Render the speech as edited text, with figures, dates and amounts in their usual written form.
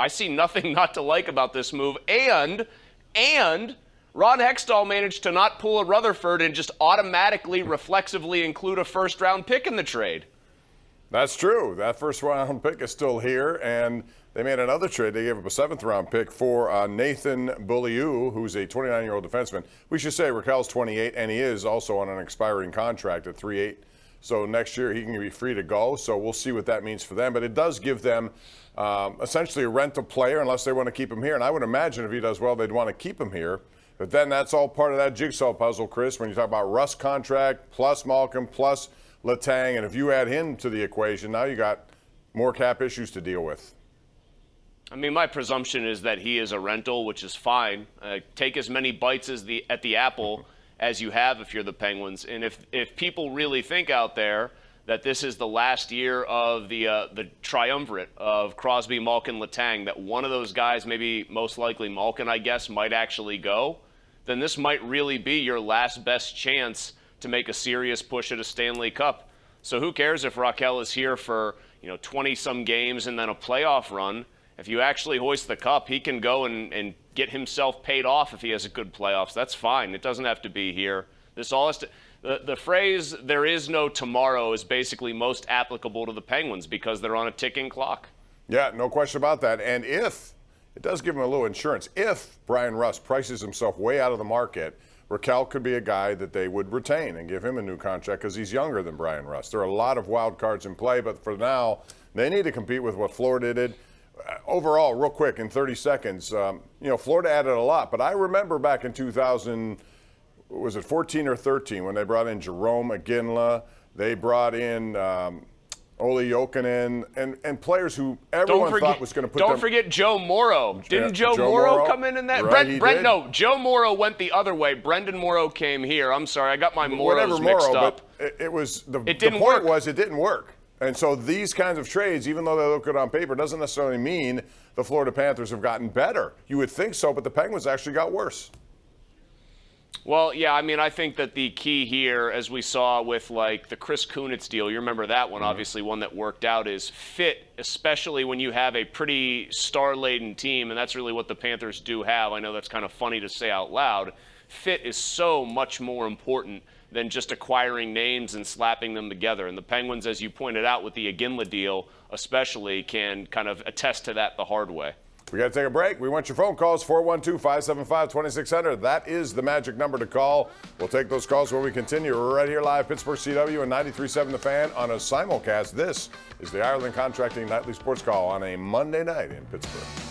I see nothing not to like about this move. And Ron Hextall managed to not pull a Rutherford and just automatically, reflexively include a first-round pick in the trade. That's true. That first-round pick is still here, and they made another trade. They gave up a seventh-round pick for Nathan Beaulieu, who's a 29-year-old defenseman. We should say Raquel's 28, and he is also on an expiring contract at 3-8. So next year he can be free to go. So we'll see what that means for them. But it does give them essentially a rental player unless they want to keep him here. And I would imagine if he does well, they'd want to keep him here. But then that's all part of that jigsaw puzzle, Chris, when you talk about Russ' contract plus Malkin plus Letang. And if you add him to the equation, now you got more cap issues to deal with. I mean, my presumption is that he is a rental, which is fine. Take as many bites at the apple as you have if you're the Penguins. And if people really think out there that this is the last year of the triumvirate of Crosby, Malkin, Letang, that one of those guys, maybe most likely Malkin, I guess, might actually go, then this might really be your last best chance to make a serious push at a Stanley Cup. So who cares if Raquel is here for 20-some games and then a playoff run? If you actually hoist the cup, he can go and get himself paid off if he has a good playoffs. That's fine. It doesn't have to be here. This all has to. The phrase "there is no tomorrow" is basically most applicable to the Penguins because they're on a ticking clock. Yeah, no question about that. And if it does give him a little insurance, if Brian Russ prices himself way out of the market, Raquel could be a guy that they would retain and give him a new contract because he's younger than Brian Russ. There are a lot of wild cards in play, but for now, they need to compete with what Florida did. Overall, real quick, in 30 seconds, Florida added a lot. But I remember back in 2000, was it 14 or 13, when they brought in Jerome Iginla, they brought in Olli Jokinen, and players who everyone thought was going to put them. Don't forget Joe Morrow. Didn't Joe Morrow come in that? Right, no, Joe Morrow went the other way. Brendan Morrow came here. I'm sorry, I got my Morrows mixed up. But it was the point was it didn't work. And so these kinds of trades, even though they look good on paper, doesn't necessarily mean the Florida Panthers have gotten better. You would think so, but the Penguins actually got worse. Well, yeah, I mean, I think that the key here, as we saw with, the Chris Kunitz deal, you remember that one, obviously, one that worked out, is fit, especially when you have a pretty star-laden team, and that's really what the Panthers do have. I know that's kind of funny to say out loud. Fit is so much more important than just acquiring names and slapping them together. And the Penguins, as you pointed out with the Iginla deal especially, can kind of attest to that the hard way. We got to take a break. We want your phone calls, 412-575-2600. That is the magic number to call. We'll take those calls when we continue. We're right here live, Pittsburgh CW and 93.7 The Fan on a simulcast. This is the Ireland Contracting Nightly Sports Call on a Monday night in Pittsburgh.